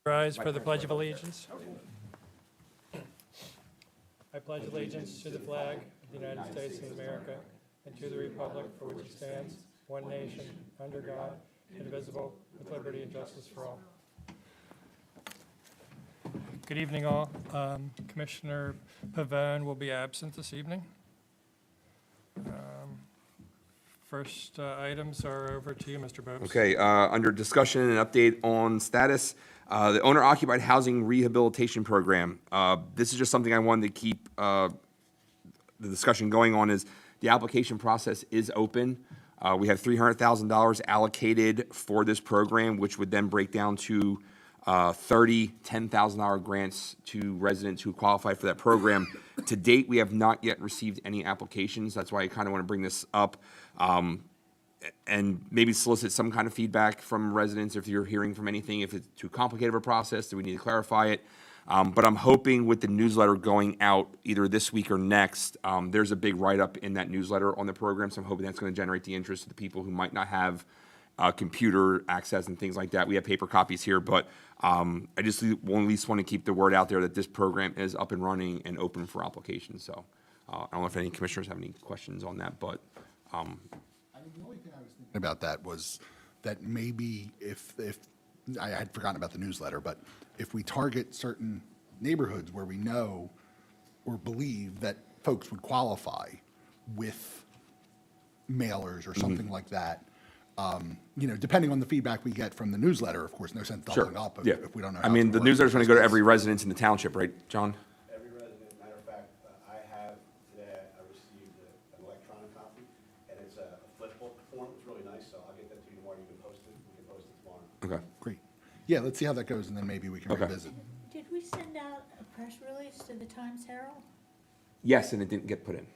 Rise for the Pledge of Allegiance. I pledge allegiance to the flag of the United States of America and to the republic for which it stands, one nation, under God, indivisible, with liberty and justice for all. Good evening, all. Commissioner Pavone will be absent this evening. First items are over to you, Mr. Bopes. Okay, under discussion and update on status, the owner-occupied housing rehabilitation program. This is just something I wanted to keep the discussion going on. Is the application process is open. We have $300,000 allocated for this program, which would then break down to 30 $10,000 grants to residents who qualify for that program. To date, we have not yet received any applications. That's why I kind of want to bring this up. And maybe solicit some kind of feedback from residents if you're hearing from anything, if it's too complicated of a process, do we need to clarify it? But I'm hoping with the newsletter going out either this week or next, there's a big write-up in that newsletter on the program, so I'm hoping that's going to generate the interest of the people who might not have computer access and things like that. We have paper copies here, but I just at least want to keep the word out there that this program is up and running and open for applications. So I don't know if any commissioners have any questions on that, but I mean, the only thing I was thinking about that was that maybe if I had forgotten about the newsletter, but if we target certain neighborhoods where we know or believe that folks would qualify with mailers or something like that, you know, depending on the feedback we get from the newsletter, of course, no sense doubling up if we don't know. I mean, the newsletter's going to go to every resident in the township, right, John? Every resident, matter of fact, I have today, I received an electronic copy, and it's a flip book form, it's really nice, so I'll get that to you tomorrow, you can post it, we can post it tomorrow. Okay. Great. Yeah, let's see how that goes, and then maybe we can Okay. revisit. Did we send out a press release to the Times Herald? Yes, and it didn't get put in.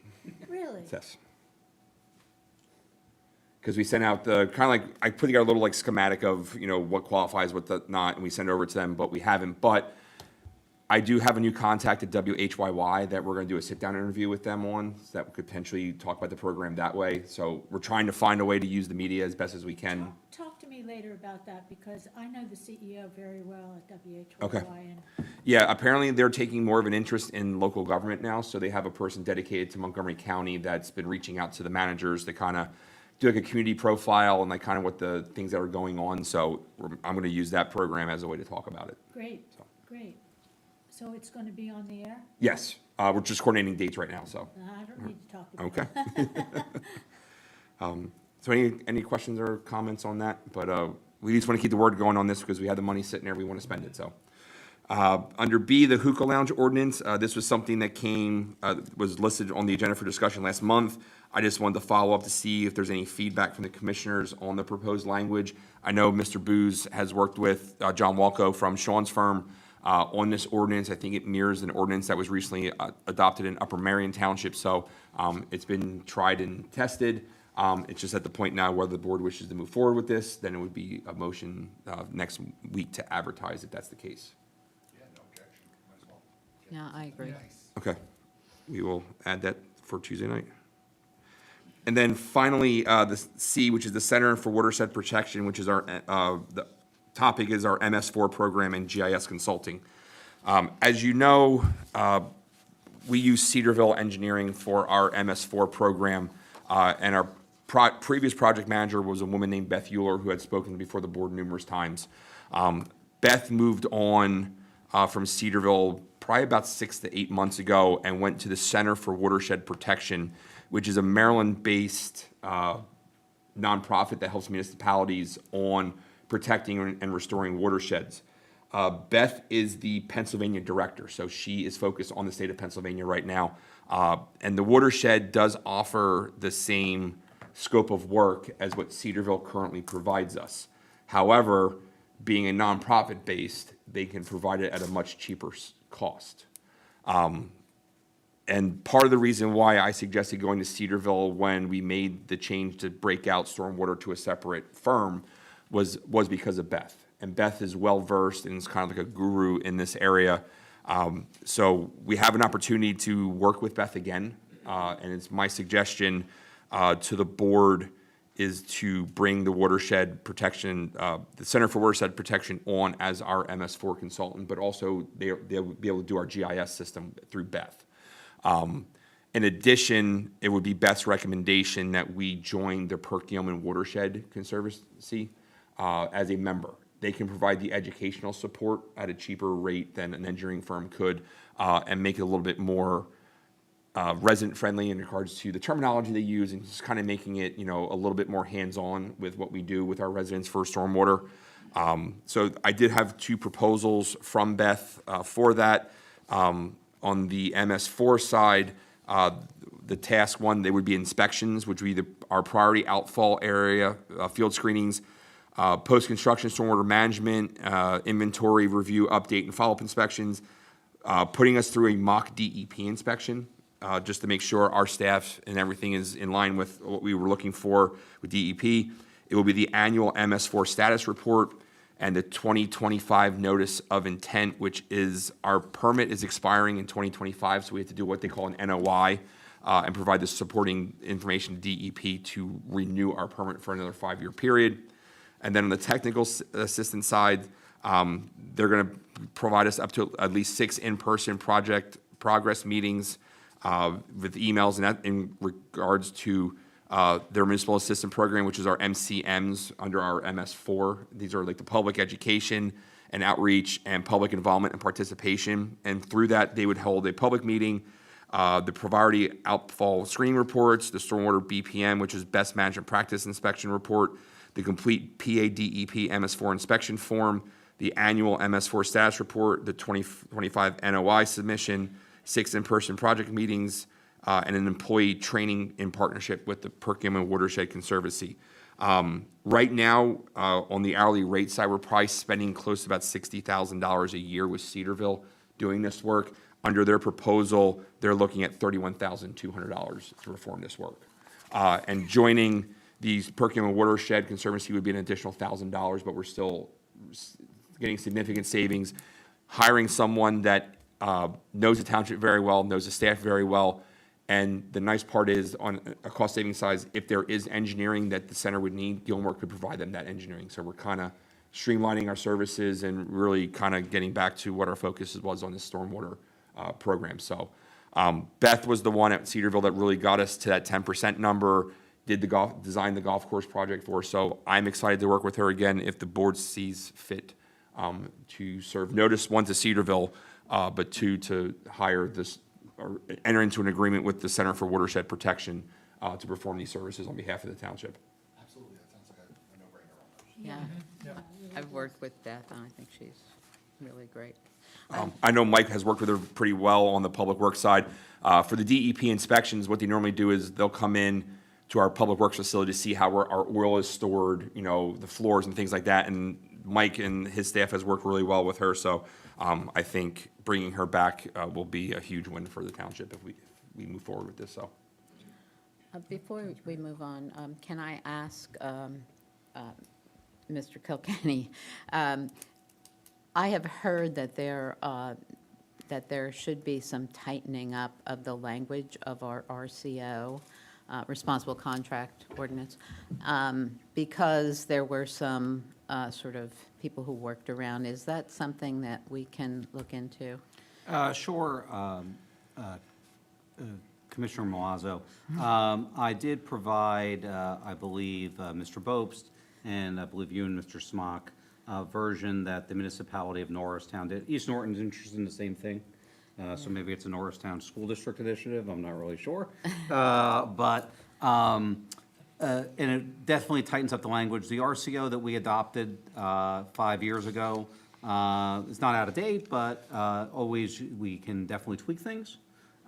Really? Yes. Because we sent out the, kind of like, I put together a little like schematic of, you know, what qualifies, what not, and we send it over to them, but we haven't. But I do have a new contact at WHYY that we're going to do a sit-down interview with them on, so that we could potentially talk about the program that way. So we're trying to find a way to use the media as best as we can. Talk to me later about that, because I know the CEO very well at WHYY. Okay. And Yeah, apparently they're taking more of an interest in local government now, so they have a person dedicated to Montgomery County that's been reaching out to the managers to kind of do like a community profile and like kind of what the things that are going on. So I'm going to use that program as a way to talk about it. Great, great. So it's going to be on the air? Yes, we're just coordinating dates right now, so. I don't need to talk about Okay. So any questions or comments on that? But we just want to keep the word going on this because we have the money sitting there, we want to spend it, so. Under B, the hookah lounge ordinance, this was something that was listed on the agenda for discussion last month. I just wanted to follow up to see if there's any feedback from the commissioners on the proposed language. I know Mr. Booz has worked with John Walco from Sean's firm on this ordinance. I think it mirrors an ordinance that was recently adopted in Upper Marion Township, so it's been tried and tested. It's just at the point now whether the board wishes to move forward with this, then it would be a motion next week to advertise if that's the case. Yeah, I agree. Okay, we will add that for Tuesday night. And then finally, the C, which is the Center for Watershed Protection, which is our, the topic is our MS4 program and GIS consulting. As you know, we use Cedarville Engineering for our MS4 program, and our previous project manager was a woman named Beth Euler, who had spoken before the board numerous times. Beth moved on from Cedarville probably about 6 to 8 months ago and went to the Center for Watershed Protection, which is a Maryland-based nonprofit that helps municipalities on protecting and restoring watersheds. Beth is the Pennsylvania director, so she is focused on the state of Pennsylvania right now. And the watershed does offer the same scope of work as what Cedarville currently provides us. However, being a nonprofit based, they can provide it at a much cheaper cost. And part of the reason why I suggested going to Cedarville when we made the change to break out stormwater to a separate firm was because of Beth. And Beth is well-versed and is kind of like a guru in this area. So we have an opportunity to work with Beth again. And it's my suggestion to the board is to bring the watershed protection, the Center for Watershed Protection on as our MS4 consultant, but also they'll be able to do our GIS system through Beth. In addition, it would be Beth's recommendation that we join the Perkiomen Watershed Conservancy as a member. They can provide the educational support at a cheaper rate than an engineering firm could, and make it a little bit more resident-friendly in regards to the terminology they use, and just kind of making it, a little bit more hands-on with what we do with our residents for stormwater. So I did have 2 proposals from Beth for that. On the MS4 side, the task 1, they would be inspections, which would be our priority outfall area, field screenings, post-construction stormwater management, inventory review, update, and follow-up inspections, putting us through a mock DEP inspection, just to make sure our staff and everything is in line with what we were looking for with DEP. It will be the annual MS4 status report and the 2025 notice of intent, which is our permit is expiring in 2025, so we have to do what they call an NOI and provide the supporting information to DEP to renew our permit for another 5-year period. And then on the technical assistance side, they're going to provide us up to at least 6 in-person project progress meetings with emails and that in regards to their municipal assistant program, which is our MCMs under our MS4. These are like the public education and outreach and public involvement and participation. And through that, they would hold a public meeting, the priority outfall screening reports, the stormwater BPM, which is best management practice inspection report, the complete PADEP MS4 inspection form, the annual MS4 status report, the 2025 NOI submission, 6 in-person project meetings, and an employee training in partnership with the Perkiomen Watershed Conservancy. Right now, on the hourly rate side, we're probably spending close to about $60,000 a year with Cedarville doing this work. Under their proposal, they're looking at $31,200 to perform this work. And joining the Perkiomen Watershed Conservancy would be an additional $1,000, but we're still getting significant savings. Hiring someone that knows the township very well, knows the staff very well, and the nice part is, on a cost-saving side, if there is engineering that the center would need, Gilmore could provide them that engineering. So we're kind of streamlining our services and really kind of getting back to what our focus was on the stormwater program. So Beth was the one at Cedarville that really got us to that 10% number, designed the golf course project for us. So I'm excited to work with her again if the board sees fit to serve notice, 1, to Cedarville, but 2, to hire this, or enter into an agreement with the Center for Watershed Protection to perform these services on behalf of the township. Absolutely, that sounds like a no-brainer almost. Yeah, I've worked with Beth, and I think she's really great. I know Mike has worked with her pretty well on the public works side. For the DEP inspections, what they normally do is they'll come in to our public works facility to see how our oil is stored, the floors and things like that. And Mike and his staff has worked really well with her. So I think bringing her back will be a huge win for the township if we move forward with this. So Before we move on, can I ask Mr. Kilkenny, I have heard that there should be some tightening up of the language of our RCO, responsible contract ordinance, because there were some sort of people who worked around. Is that something that we can look into? Sure, Commissioner Milazzo. I did provide, I believe, Mr. Bobst, and I believe you and Mr. Smock, a version that the municipality of Norristown did. East Norton's interested in the same thing, so maybe it's a Norristown School District initiative, I'm not really sure. And it definitely tightens up the language. The RCO that we adopted 5 years ago is not out of date, but always we can definitely tweak things.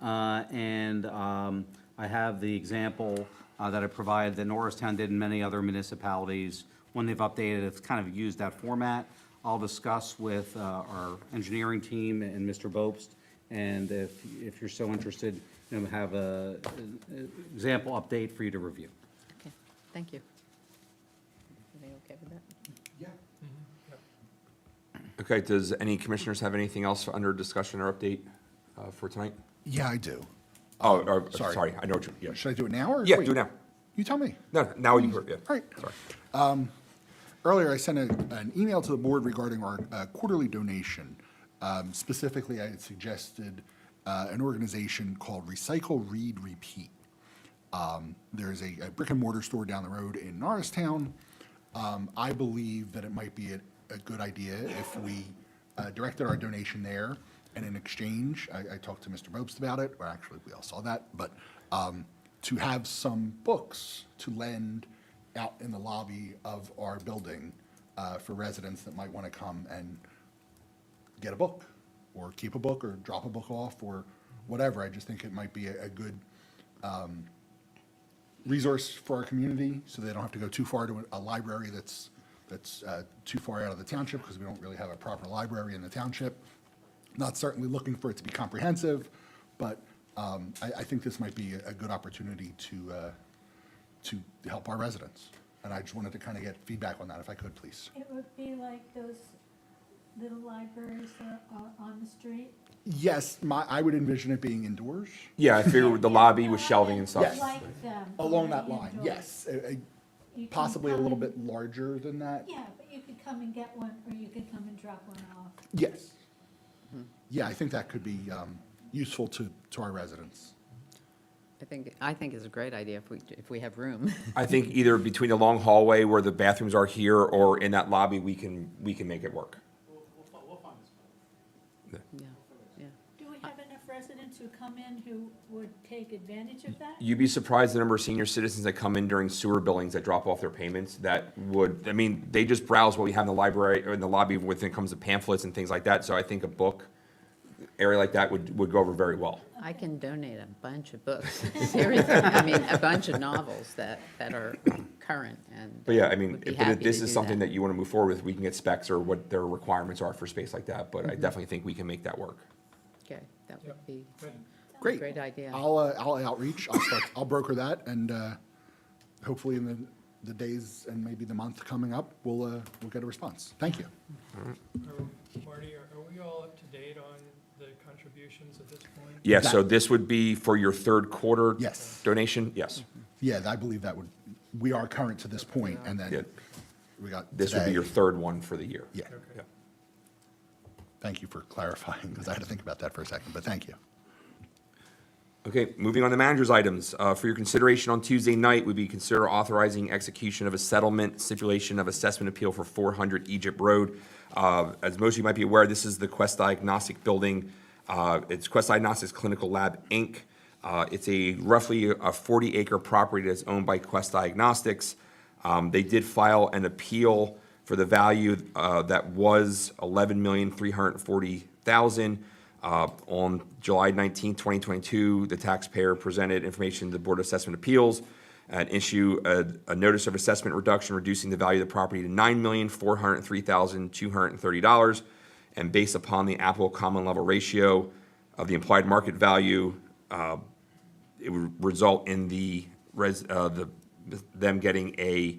And I have the example that I provided that Norristown did in many other municipalities. When they've updated, it's kind of used that format. I'll discuss with our engineering team and Mr. Bobst, and if you're so interested, have a example update for you to review. Okay, thank you. Everybody okay with that? Yeah. okay, does any commissioners have anything else under discussion or update for tonight? Yeah, I do. Oh, sorry. sorry, I know what you, yeah. Should I do it now or? Yeah, wait? do it now. You tell me. No, now you, yeah. All right. Sorry. Earlier, I sent an email to the board regarding our quarterly donation. Specifically, I had suggested an organization called Recycle, Read, Repeat. There's a brick and mortar store down the road in Norristown. I believe that it might be a good idea if we directed our donation there, and in exchange, I talked to Mr. Mopes about it, or actually, we all saw that, but to have some books to lend out in the lobby of our building for residents that might want to come and get a book, or keep a book, or drop a book off, or whatever. I just think it might be a good resource for our community, so they don't have to go too far to a library that's too far out of the township, because we don't really have a proper library in the township. Not certainly looking for it to be comprehensive, but I think this might be a good opportunity to help our residents. And I just wanted to kind of get feedback on that, if I could, please. It would be like those little libraries that are on the street. Yes, I would envision it being indoors. Yeah, I figured the lobby with shelving and stuff. Yes. Like them. Along that indoors. line, yes. You can Possibly a come little and- bit larger than that. Yeah, but you could come and get one, or you could come and drop one off. Yes. Yeah, I think that could be useful to our residents. I think it's a great idea if we have room. I think either between the long hallway where the bathrooms are here or in that lobby, we can make it work. Yeah, yeah. Do we have enough residents who come in who would take advantage of that? You'd be surprised the number of senior citizens that come in during sewer billings that drop off their payments that would, I mean, they just browse what we have in the library or in the lobby when it comes to pamphlets and things like that. So I think a book area like that would go over very well. I can donate a bunch of books, seriously, I mean, a bunch of novels that are current and. But yeah, I mean, would be if happy this to is do something that you want to move forward with, we can get specs or what their requirements are for space like that. But I definitely think we can make that work. Okay, that would be Good. a Great. great idea. I'll outreach, I'll broker that, and hopefully in the days and maybe the month coming up, we'll get a response. Thank you. Marty, are we all up to date on the contributions at this point? Yeah, so this would be for your third quarter Yes. donation? Yes. Yeah, I believe we are current to this point, and Yeah. then we got This would be today. your third one for the year. Yeah, Yeah. thank you for clarifying, because I had to think about that for a second, but thank you. Okay, moving on to manager's items. For your consideration on Tuesday night, would be consider authorizing execution of a settlement stipulation of assessment appeal for 400 Egypt Road. As most of you might be aware, this is the Quest Diagnostic Building. It's Quest Diagnostics Clinical Lab, Inc. It's roughly a 40-acre property that's owned by Quest Diagnostics. They did file an appeal for the value that was $11,340,000. On July 19, 2022, the taxpayer presented information to the Board of Assessment Appeals and issue a notice of assessment reduction, reducing the value of the property to $9,403,230. And based upon the applicable common level ratio of the implied market value, it would result in them getting a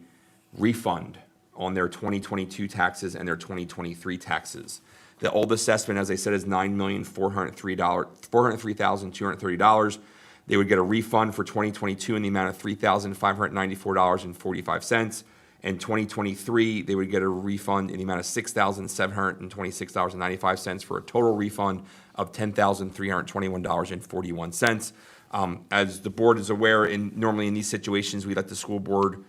refund on their 2022 taxes and their 2023 taxes. The old assessment, as I said, is $9,403,230. They would get a refund for 2022 in the amount of $3,594.45. And 2023, they would get a refund in the amount of $6,726.95 for a total refund of $10,321.41. As the board is aware, normally in these situations, we let the school board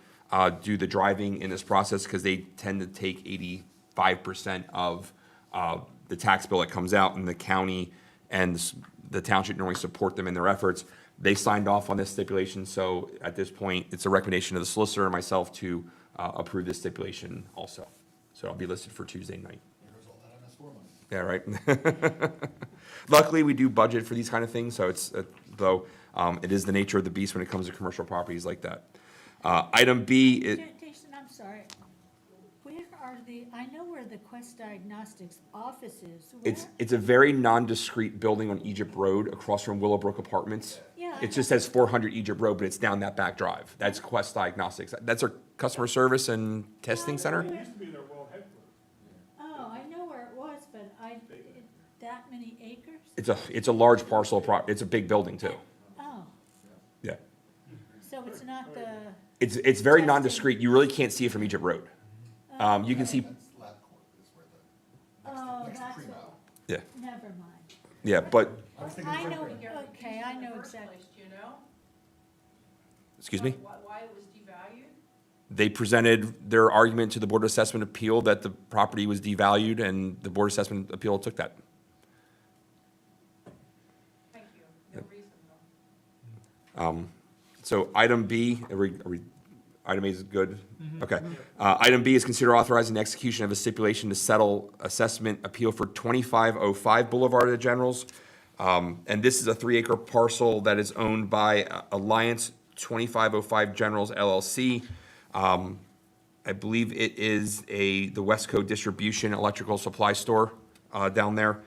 do the driving in this process because they tend to take 85% of the tax bill that comes out, and the county and the township normally support them in their efforts. They signed off on this stipulation, so at this point, it's a recommendation of the solicitor and myself to approve this stipulation also. So I'll be listed for Tuesday night. Yeah, right. Luckily, we do budget for these kind of things, so it's, though, it is the nature of the beast when it comes to commercial properties like that. Item B, Jason, I'm sorry. Where are I know where the Quest Diagnostics office is. it's a very nondescript building on Egypt Road across from Willowbrook Apartments. Yeah, It just says 400 Egypt Road, but it's down that back drive. That's Quest Diagnostics. That's our customer service and testing center. Oh, I know where it was, but that many acres? It's a large parcel of it's a big building too. Oh, Yeah. so Oh, it's not the, It's very Testing. non-discrete. You really can't see it from Egypt Road. You can see, That's lab court is where oh, next to that's, Primo. yeah, never mind. yeah, but, I know, okay, I know exactly. Do you know? excuse me? Why it was devalued? They presented their argument to the Board of Assessment Appeal that the property was devalued, and the Board of Assessment Appeal took that. Thank you. No reason though. So item B, item A is good? Okay. Item B is consider authorizing the execution of a stipulation to settle assessment appeal for 2505 Boulevard of the Generals. And this is a 3-acre parcel that is owned by Alliance 2505 Generals LLC. I believe it is the Westco Distribution Electrical Supply Store down there.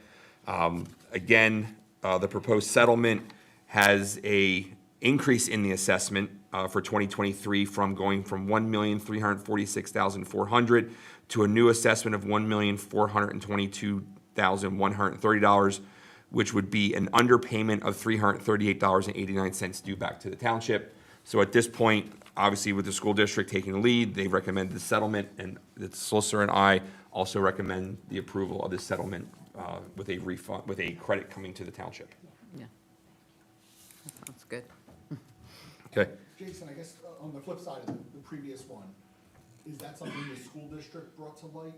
Again, the proposed settlement has a increase in the assessment for 2023 from going from $1,346,400 to a new assessment of $1,422,130, which would be an underpayment of $338.89 due back to the township. So at this point, obviously with the school district taking the lead, they recommend the settlement, and the solicitor and I also recommend the approval of this settlement with a refund, with a credit coming to the township. Yeah. That sounds good. Okay. Jason, I guess on the flip side of the previous one, is that something the school district brought to light?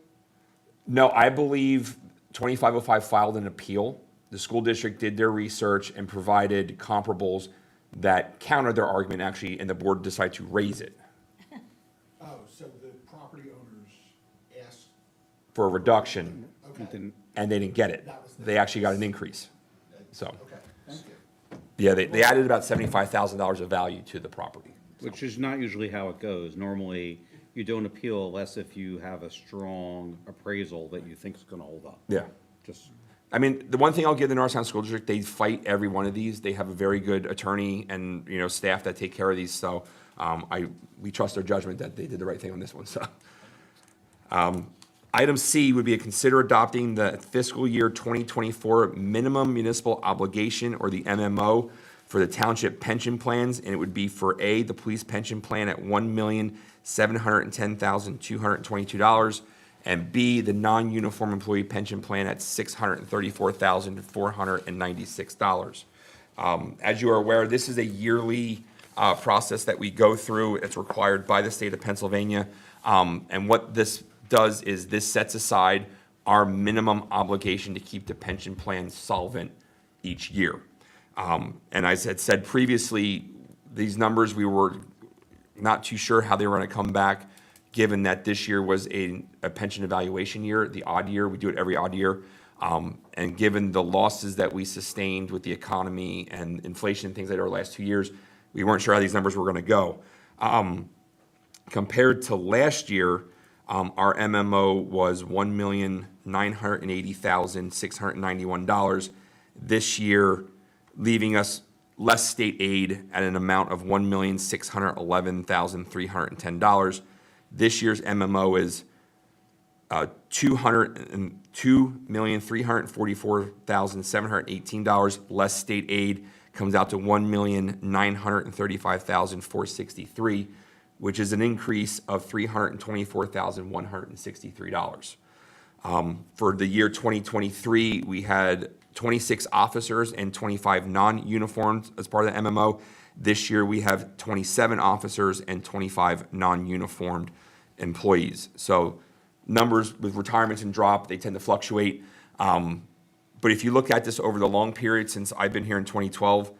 No, I believe 2505 filed an appeal. The school district did their research and provided comparables that countered their argument, actually, and the board decided to raise it Oh, so the property owners asked, for a reduction, okay, and they didn't get it. That was the- They actually got an increase. So, okay, thank you. yeah, they added about $75,000 of value to the property. Which is not usually how it goes. Normally, you don't appeal unless if you have a strong appraisal that you think is gonna hold up. Yeah. Just, I mean, the one thing I'll give the Norristown School District, they fight every one of these. They have a very good attorney and, staff that take care of these, so we trust their judgment that they did the right thing on this one, so. Item C would be a consider adopting the fiscal year 2024 minimum municipal obligation, or the MMO, for the township pension plans, and it would be for A, the police pension plan at $1,710,222, and B, the non-uniform employee pension plan at $634,496. As you are aware, this is a yearly process that we go through. It's required by the state of Pennsylvania. And what this does is this sets aside our minimum obligation to keep the pension plan solvent each year. And as I had said previously, these numbers, we were not too sure how they were going to come back, given that this year was a pension evaluation year, the odd year. We do it every odd year. And given the losses that we sustained with the economy and inflation and things like that over the last 2 years, we weren't sure how these numbers were going to go. Compared to last year, our MMO was $1,980,691. This year, leaving us less state aid at an amount of $1,611,310. This year's MMO is $202,344,718. Less state aid comes out to $1,935,463, which is an increase of $324,163. For the year 2023, we had 26 officers and 25 non-uniformed as part of the MMO. This year, we have 27 officers and 25 non-uniformed employees. So numbers with retirements and drop, they tend to fluctuate. But if you look at this over the long period since I've been here in 2012,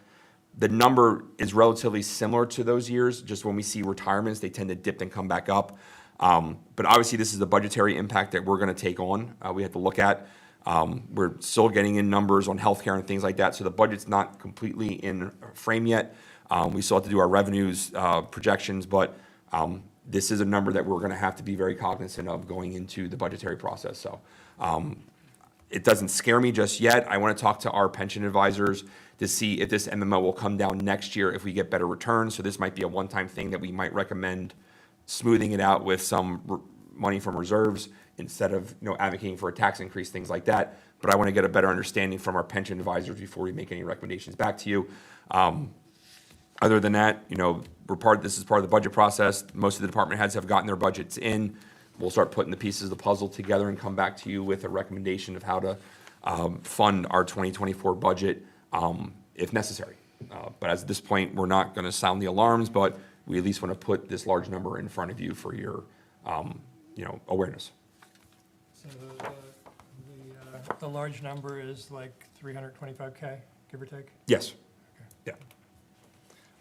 the number is relatively similar to those years. Just when we see retirements, they tend to dip and come back up. But obviously, this is the budgetary impact that we're going to take on. We have to look at. We're still getting in numbers on healthcare and things like that, so the budget's not completely in frame yet. We still have to do our revenues projections, but this is a number that we're going to have to be very cognizant of going into the budgetary process. So it doesn't scare me just yet. I want to talk to our pension advisors to see if this MMO will come down next year if we get better returns. So this might be a one-time thing that we might recommend smoothing it out with some money from reserves instead of advocating for a tax increase, things like that. But I want to get a better understanding from our pension advisors before we make any recommendations back to you. Other than that, this is part of the budget process. Most of the department heads have gotten their budgets in. We'll start putting the pieces of the puzzle together and come back to you with a recommendation of how to fund our 2024 budget if necessary. But at this point, we're not going to sound the alarms, but we at least want to put this large number in front of you for your, awareness. So the large number is like 325K, give or take? Yes. Yeah.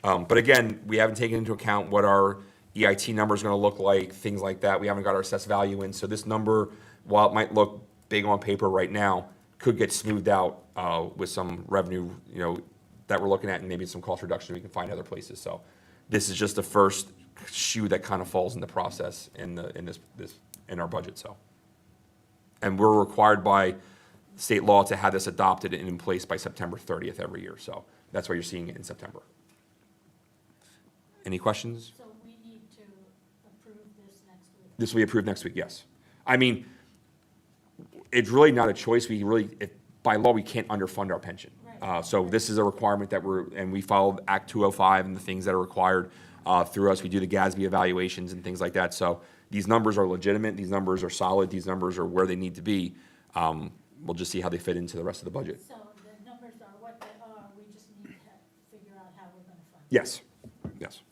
But again, we haven't taken into account what our EIT number is going to look like, things like that. We haven't got our assessed value in. So this number, while it might look big on paper right now, could get smoothed out with some revenue, that we're looking at, and maybe some cost reduction we can find other places. So this is just the first shoe that kind of falls in the process in our budget. So, and we're required by state law to have this adopted and in place by September 30th every year. So that's why you're seeing it in September. Any questions? So we need to approve this next week. This will be approved next week, yes. I mean, it's really not a choice. By law, we can't underfund our pension. Right. So this is a requirement that we follow Act 205 and the things that are required through us. We do the GASB evaluations and things like that. So these numbers are legitimate. These numbers are solid. These numbers are where they need to be. We'll just see how they fit into the rest of the budget. So the numbers are what they are, we just need to figure out how we're gonna fund it. Yes, yes.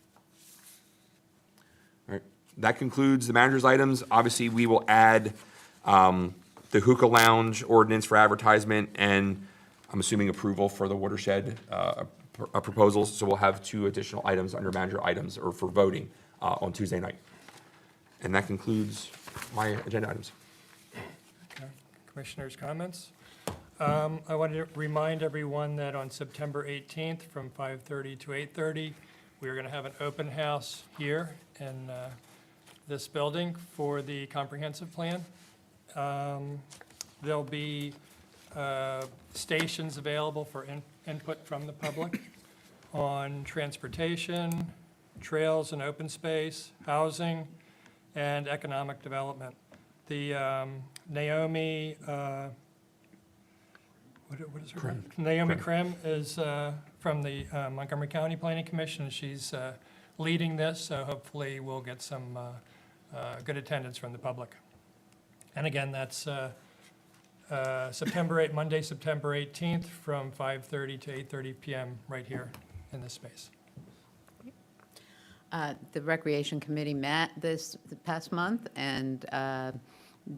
All right, that concludes the manager's items. Obviously, we will add the hookah lounge ordinance for advertisement, and I'm assuming approval for the watershed proposals. So we'll have 2 additional items under manager items or for voting on Tuesday night. And that concludes my agenda items. Okay. Commissioners' comments? I want to remind everyone that on September 18th, from 5:30 to 8:30, we are going to have an open house here in this building for the comprehensive plan. There'll be stations available for input from the public on transportation, trails and open space, housing, and economic development. The Naomi, what is her name? Naomi Krim is from the Montgomery County Planning Commission. She's leading this, so hopefully we'll get some good attendance from the public. And again, that's Monday, September 18th, from 5:30 to 8:30 p.m. right here in this space. The Recreation Committee met the past month, and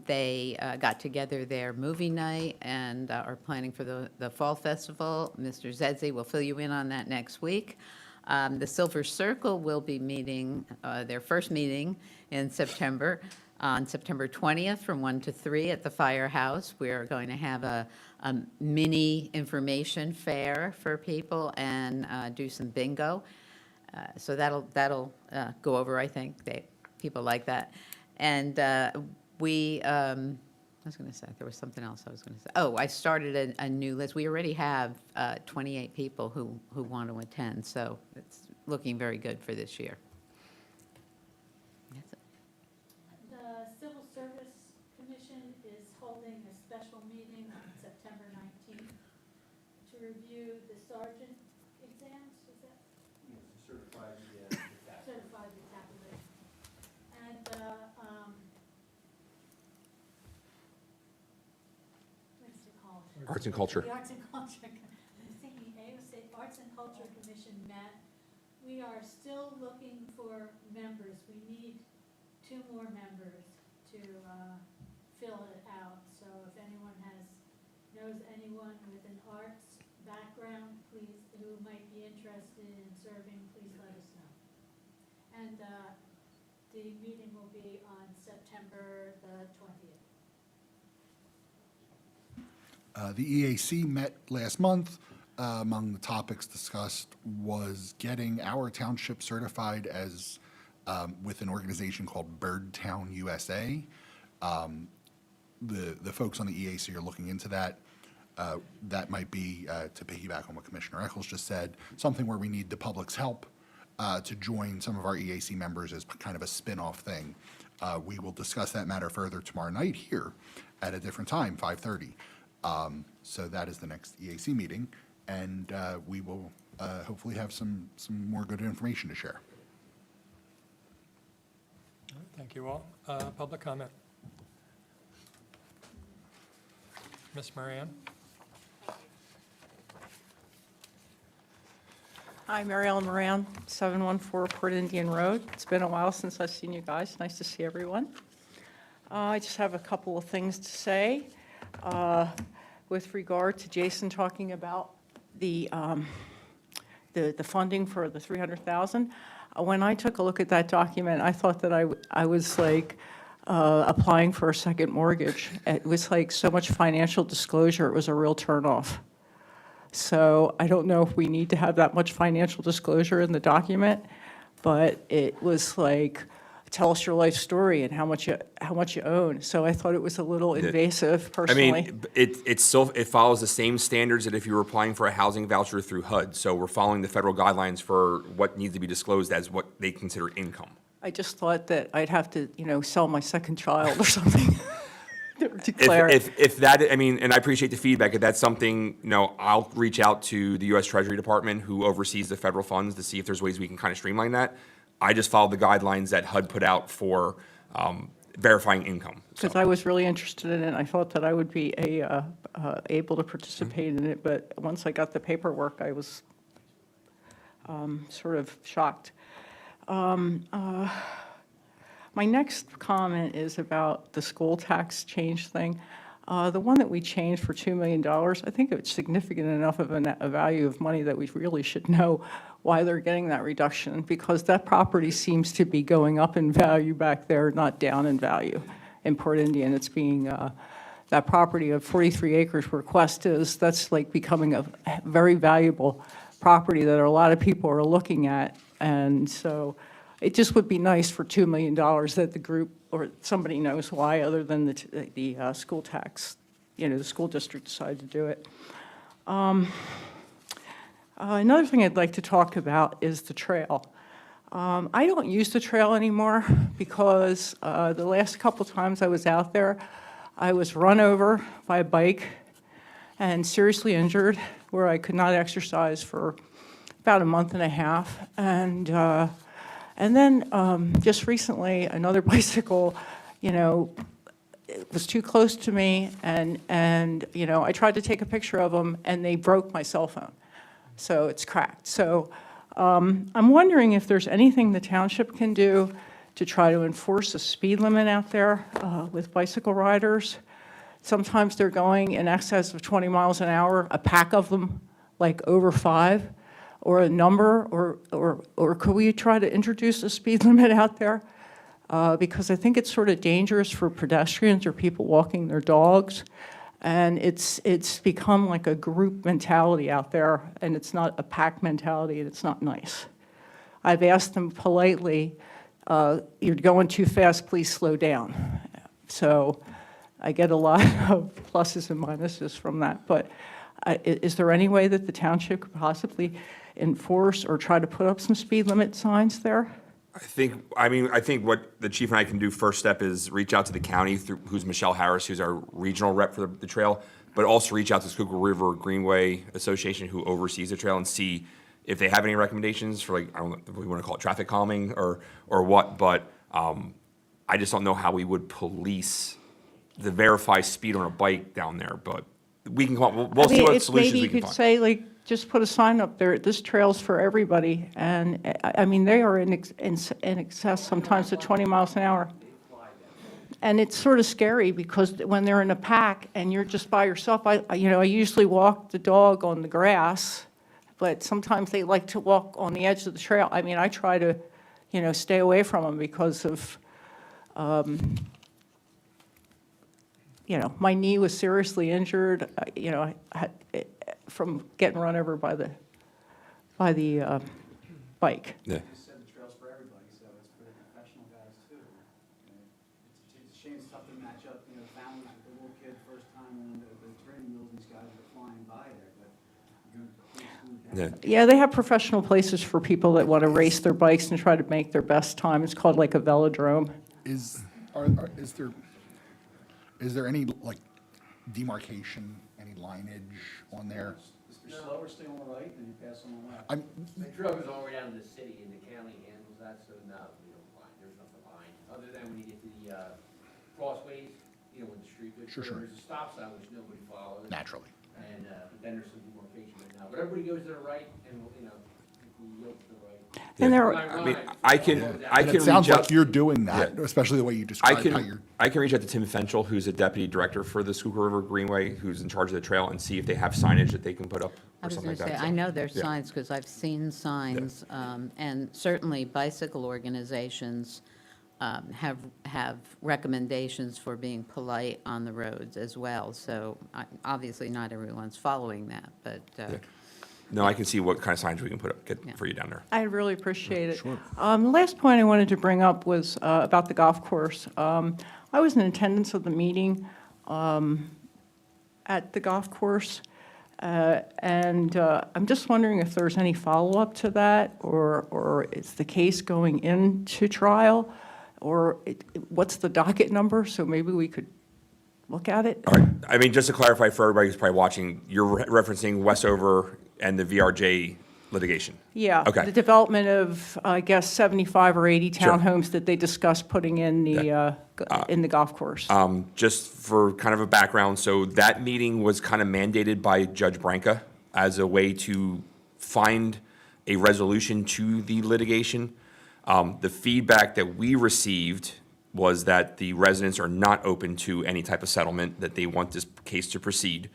they got together their movie night and are planning for the Fall Festival. Mr. Zedzi will fill you in on that next week. The Silver Circle will be meeting, their first meeting in September, on September 20th from 1 to 3 at the Firehouse. We're going to have a mini information fair for people and do some bingo. So that'll go over, I think. People like that. And I was going to say, there was something else I was going to say. Oh, I started a new list. We already have 28 people who want to attend, so it's looking very good for this year. That's it. The Civil Service Commission is holding a special meeting on September 19th to review the sergeant exams, is that? Certified the tabulate. And, what's it called? Arts and culture. The Arts and Culture, I'm thinking AOC, Arts and Culture Commission met. We are still looking for members. We need 2 more members to fill it out. So if anyone knows anyone with an arts background, please, who might be interested in serving, please let us know. And the meeting will be on September the 20th. The EAC met last month. Among the topics discussed was getting our township certified as with an organization called Birdtown USA. The folks on the EAC are looking into that. That might be, to piggyback on what Commissioner Eccles just said, something where we need the public's help to join some of our EAC members as kind of a spin-off thing. We will discuss that matter further tomorrow night here at a different time, 5:30. So that is the next EAC meeting, and we will hopefully have some more good information to share. Thank you all. Public comment. Ms. Moran? Hi, Mary Ellen Moran, 714 Port Indian Road. It's been a while since I've seen you guys. Nice to see everyone. I just have a couple of things to say with regard to Jason talking about the funding for the 300,000. When I took a look at that document, I thought that I was like applying for a second mortgage. It was like so much financial disclosure, it was a real turnoff. So I don't know if we need to have that much financial disclosure in the document, but it was like, tell us your life story and how much you own. So I thought it was a little invasive I personally. mean, it follows the same standards that if you were applying for a housing voucher through HUD. So we're following the federal guidelines for what needs to be disclosed as what they consider income. I just thought that I'd have to, sell my second child or something to declare it. If that, I mean, and I appreciate the feedback, if that's something, I'll reach out to the U.S. Treasury Department, who oversees the federal funds, to see if there's ways we can kind of streamline that. I just followed the guidelines that HUD put out for verifying income. Because I was really interested in it. I thought that I would be able to participate in it, but once I got the paperwork, I was sort of shocked. My next comment is about the school tax change thing. The one that we changed for $2 million, I think it's significant enough of a value of money that we really should know why they're getting that reduction, because that property seems to be going up in value back there, not down in value in Port Indian. It's being, that property of 43 acres where Quest is, that's like becoming a very valuable property that a lot of people are looking at. And so it just would be nice for $2 million that the group or somebody knows why, other than the school tax, the school district decided to do it. Another thing I'd like to talk about is the trail. I don't use the trail anymore because the last couple times I was out there, I was run over by a bike and seriously injured, where I could not exercise for about a month and a half. And then just recently, another bicycle, it was too close to me, and I tried to take a picture of them, and they broke my cell phone. So it's cracked. So I'm wondering if there's anything the township can do to try to enforce a speed limit out there with bicycle riders. Sometimes they're going in excess of 20 miles an hour, a pack of them, like over 5, or a number, or could we try to introduce a speed limit out there? Because I think it's sort of dangerous for pedestrians or people walking their dogs. And it's become like a group mentality out there, and it's not a pack mentality, and it's not nice. I've asked them politely, you're going too fast, please slow down. So I get a lot of pluses and minuses from that. But is there any way that the township could possibly enforce or try to put up some speed limit signs there? I think what the chief and I can do first step is reach out to the county, who's Michelle Harris, who's our regional rep for the trail, but also reach out to Schuylkill River Greenway Association, who oversees the trail, and see if they have any recommendations for, like, I don't know if we want to call it traffic calming or what, but I just don't know how we would police the verified speed on a bike down there, but we can come up, we'll see what solutions we can Maybe you could find. say, like, just put a sign up there, this trail's for everybody. And, I mean, they are in excess sometimes of 20 miles an hour. And it's sort of scary because when they're in a pack and you're just by yourself, I usually walk the dog on the grass, but sometimes they like to walk on the edge of the trail. I mean, I try to, stay away from them because of, my knee was seriously injured, from getting run over by the bike. Yeah. Just said the trail's for everybody, so it's for the professional guys too. It's a shame it's tough to match up, families with the little kid first time on the training wheels, these guys are flying by there, but you're gonna Yeah. Yeah, they have professional places for people that want to race their bikes and try to make their best time. It's called like a velodrome. Is there any, like, demarcation, any lineage on there? If they're slower, stay on the right, then you pass on the left. I'm, The drug is all the way down to the city, and the county handles that, so no, we don't find, there's nothing behind. Other than when you get to the crossways, you know, when the street goes, Sure. there's a stop sign which nobody follows. naturally. And, but then there's some demarcation, but now, but everybody goes to the right, and, you know, if we yield to the right. And there, I mean, I can And it sounds reach like out. you're doing that, Yeah. especially the way you I described how you're. can reach out to Tim Fenchel, who's a deputy director for the Schuylkill River Greenway, who's in charge of the trail, and see if they have signage that they can put up I or was something going to like say, that. I So, know there's yeah. signs because I've seen signs, and certainly bicycle organizations have recommendations for being polite on the roads as well. So obviously not everyone's following that, but No, I can see what kind of signs we can put up, Yeah. get for you down there. I really appreciate it. The last point I wanted to bring up was about the golf course. I was in attendance of the meeting at the golf course, and I'm just wondering if there's any follow-up to that, or is the case going into trial, or what's the docket number, so maybe we could look at it? All right, I mean, just to clarify for everybody who's probably watching, you're referencing Westover and the VRJ litigation? Yeah. Okay. The development of, I guess, 75 or 80 Sure. townhomes that they discussed putting in the golf course. Just for kind of a background, so that meeting was kind of mandated by Judge Branca as a way to find a resolution to the litigation. The feedback that we received was that the residents are not open to any type of settlement, that they want this case to proceed.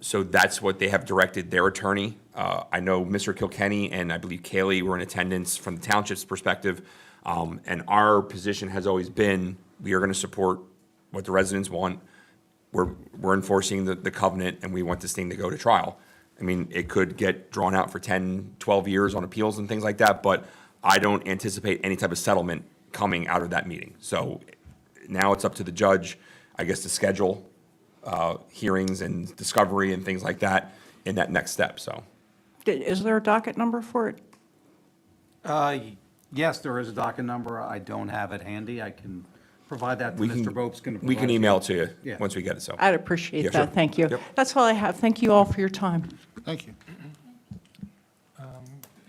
So that's what they have directed their attorney. I know Mr. Kilkenny and I believe Kaylee were in attendance from the township's perspective. And our position has always been, we are going to support what the residents want. We're enforcing the covenant and we want this thing to go to trial. I mean, it could get drawn out for 10, 12 years on appeals and things like that, but I don't anticipate any type of settlement coming out of that meeting. So now it's up to the judge, I guess, to schedule hearings and discovery and things like that in that next step, so. Is there a docket number for it? Yes, there is a docket number. I don't have it handy. I can provide that to Mr. Bopes. We can email it to you Yeah. once we get it, so. I'd appreciate Yeah, sure. that, thank you. Yep. That's all I have. Thank you all for your time. Thank you.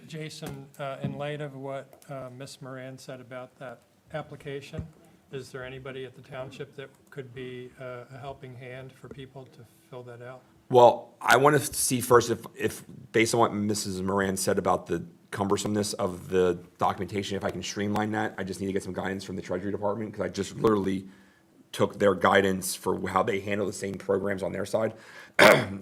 Jason, in light of what Ms. Moran said about that application, is there anybody at the township that could be a helping hand for people to fill that out? Well, I want to see first if, based on what Mrs. Moran said about the cumbersomeness of the documentation, if I can streamline that. I just need to get some guidance from the Treasury Department, because I just literally took their guidance for how they handle the same programs on their side.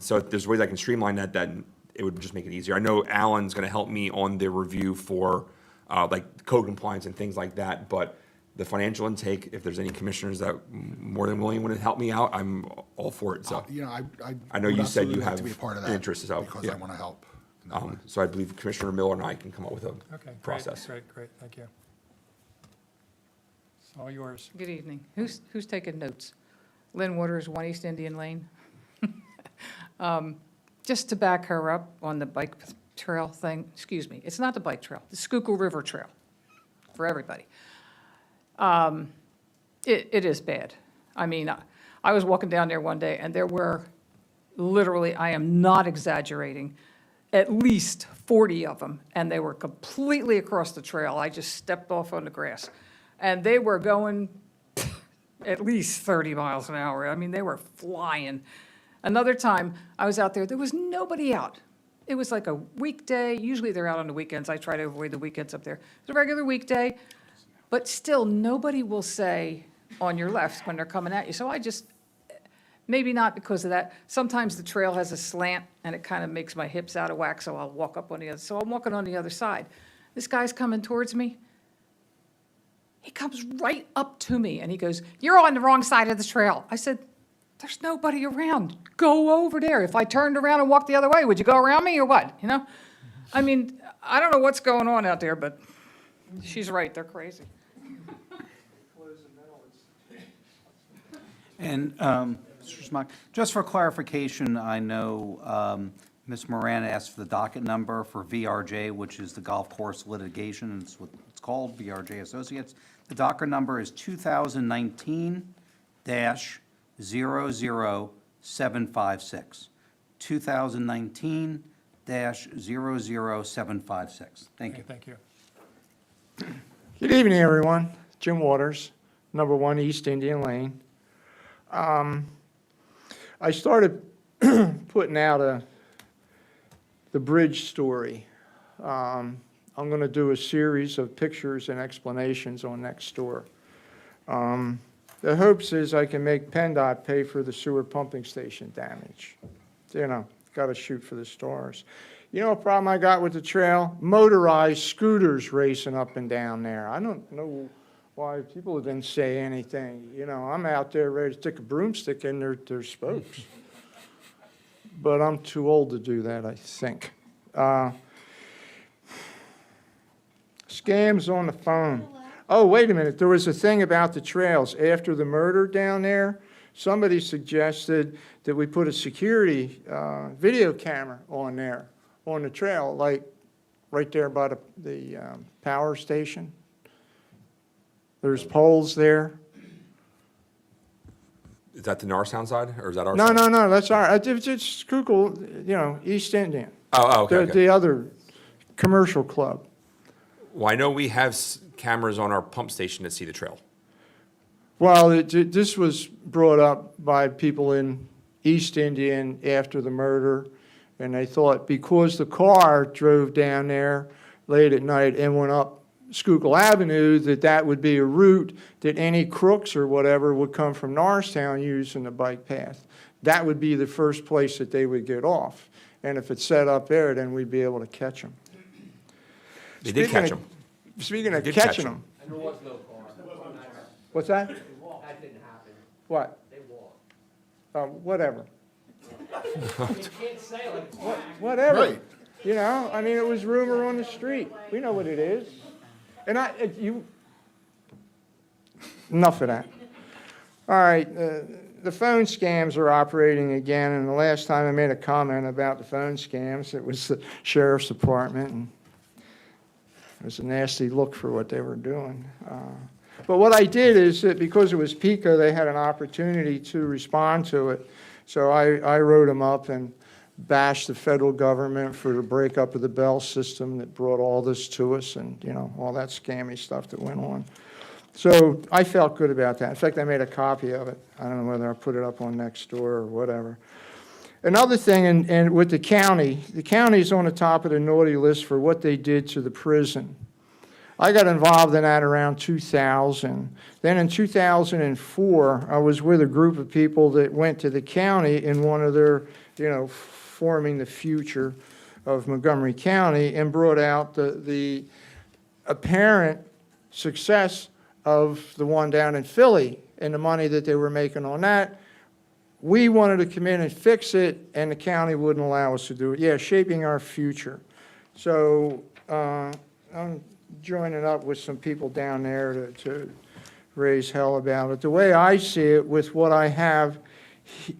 So if there's ways I can streamline that, then it would just make it easier. I know Alan's going to help me on the review for, like, code compliance and things like that, but the financial intake, if there's any commissioners that more than willing want to help me out, I'm all for it, so. You know, I know would you said absolutely you like have to be a part of an that interest, so, because yeah. I want to help. in that way. So I believe Commissioner Miller and I can come up with a Okay, great, process. great, thank you. It's all yours. Good evening. Who's taking notes? Lynn Waters, 1 East Indian Lane. Just to back her up on the bike trail thing, excuse me, it's not the bike trail, the Schuylkill River Trail, for everybody. It is bad. I mean, I was walking down there one day, and there were literally, I am not exaggerating, at least 40 of them, and they were completely across the trail. I just stepped off on the grass. And they were going at least 30 miles an hour. I mean, they were flying. Another time, I was out there was nobody out. It was like a weekday. Usually they're out on the weekends. I try to avoid the weekends up there. It's a regular weekday, but still, nobody will say on your left when they're coming at you. So I just, maybe not because of that. Sometimes the trail has a slant, and it kind of makes my hips out of whack, so I'll walk up on the other. So I'm walking on the other side. This guy's coming towards me. He comes right up to me, and he goes, "You're on the wrong side of the trail." I said, "There's nobody around. Go over there. If I turned around and walked the other way, would you go around me or what?" You know? I mean, I don't know what's going on out there, but she's right. They're crazy. And, Mr. Smock, just for clarification, I know Ms. Moran asked for the docket number for VRJ, which is the golf course litigation, and it's what it's called, VRJ Associates. The docket number is 2019-00756. 2019-00756. Thank you. Thank you. Good evening, everyone. Jim Waters, number 1 East Indian Lane. I started putting out the bridge story. I'm going to do a series of pictures and explanations on next door. The hopes is I can make PennDOT pay for the sewer pumping station damage. Got to shoot for the stars. You know what problem I got with the trail? Motorized scooters racing up and down there. I don't know why people didn't say anything. I'm out there ready to stick a broomstick in their spokes. But I'm too old to do that, I think. Scams on the phone. Oh, wait a minute. There was a thing about the trails. After the murder down there, somebody suggested that we put a security video camera on there, on the trail, like right there by the power station. There's poles there. Is that the Norristown side, or is that our No, side? no, that's all right. It's Schuylkill, East Indian. Oh, okay, okay. The other commercial club. Well, I know we have cameras on our pump station that see the trail. Well, this was brought up by people in East Indian after the murder, and they thought because the car drove down there late at night and went up Schuylkill Avenue, that would be a route that any crooks or whatever would come from Norristown using the bike path. That would be the first place that they would get off. And if it's set up there, then we'd be able to catch them. They did catch them. Speaking of They did catch catching 'em. them, And there was no car. what's that? That didn't happen. What? They walked. Whatever. You can't say like it's fact. Whatever. Right. It was rumor on the street. We know what it is. And enough of that. All right, the phone scams are operating again, and the last time I made a comment about the phone scams, it was the sheriff's department, and it was a nasty look for what they were doing. But what I did is that because it was PICO, they had an opportunity to respond to it. So I wrote them up and bashed the federal government for the breakup of the Bell system that brought all this to us and, all that scammy stuff that went on. So I felt good about that. In fact, I made a copy of it. I don't know whether I put it up on Nextdoor or whatever. Another thing, and with the county's on the top of the naughty list for what they did to the prison. I got involved in that around 2000. Then in 2004, I was with a group of people that went to the county in one of their, forming the future of Montgomery County, and brought out the apparent success of the one down in Philly and the money that they were making on that. We wanted to come in and fix it, and the county wouldn't allow us to do it. Yeah, shaping our future. So I'm joining up with some people down there to raise hell about it. The way I see it, with what I have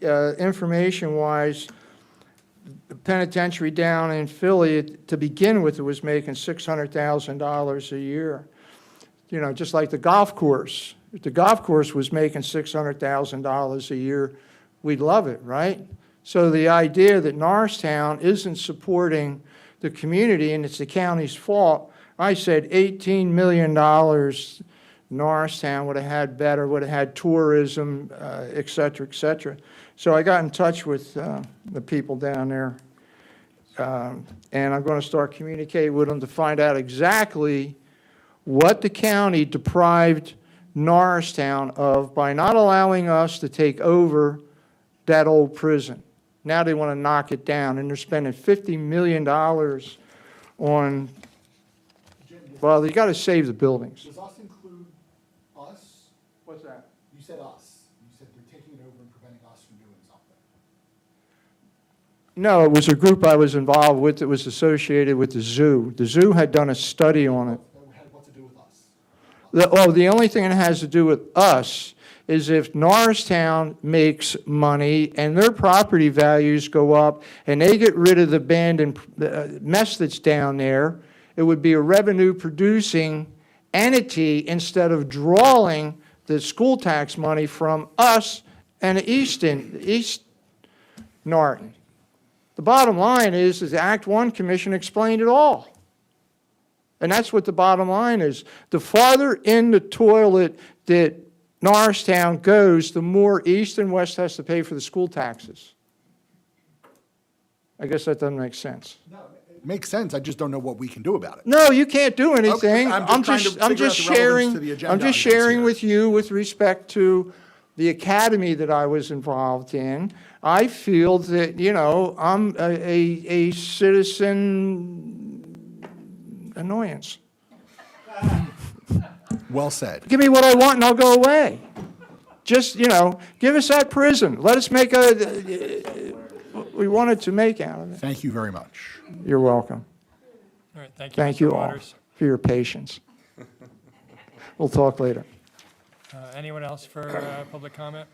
information-wise, the penitentiary down in Philly, to begin with, it was making $600,000 a year. Just like the golf course. If the golf course was making $600,000 a year, we'd love it, right? So the idea that Norristown isn't supporting the community and it's the county's fault, I said $18 million Norristown would have had better, would have had tourism, et cetera, et cetera. So I got in touch with the people down there, and I'm going to start communicating with them to find out exactly what the county deprived Norristown of by not allowing us to take over that old prison. Now they want to knock it down, and they're spending $50 million on, well, they got to save the buildings. Does us include us? What's that? You said us. You said they're taking it over and preventing us from doing something. No, it was a group I was involved with that was associated with the zoo. The zoo had done a study on it. That had what to do with us? The only thing it has to do with us is if Norristown makes money and their property values go up and they get rid of the abandoned mess that's down there, it would be a revenue-producing entity instead of drawing the school tax money from us and East Norriton. The bottom line is the Act One Commission explained it all. And that's what the bottom line is. The farther in the toilet that Norristown goes, the more East and West has to pay for the school taxes. I guess that doesn't make sense. It makes sense, I just don't know what we can do about it. No, you can't do anything. I'm just trying to figure out the relevance to the agenda I'm just items sharing here. with you with respect to the academy that I was involved in. I feel that, you know, I'm a citizen annoyance. Well said. Give me what I want and I'll go away. Just, you know, give us that prison. Let us make what we wanted to make out of it. Thank you very much. You're welcome. All right, thank you, Thank Mr. you all Waters. for your patience. We'll talk later. Anyone else for public comment?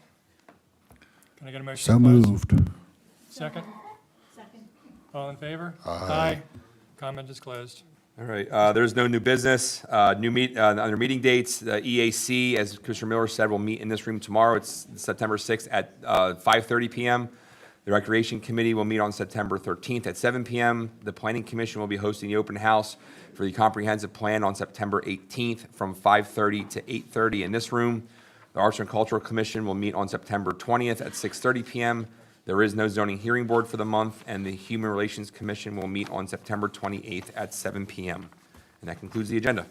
Can I get a motion? So to close? moved. Second? Second. All in favor? Aye. Comment is closed. All right, there's no new business. Under meeting dates, the EAC, as Commissioner Miller said, will meet in this room tomorrow. It's September 6th at 5:30 PM. The Recreation Committee will meet on September 13th at 7 PM. The Planning Commission will be hosting the open house for the comprehensive plan on September 18th from 5:30 to 8:30 in this room. The Arts and Cultural Commission will meet on September 20th at 6:30 PM. There is no zoning hearing board for the month, and the Human Relations Commission will meet on September 28th at 7 PM. And that concludes the agenda.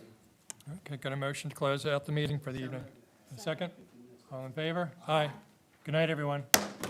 Okay, got a motion to close out the meeting for the evening. A second? All in favor? Aye. Good night, everyone.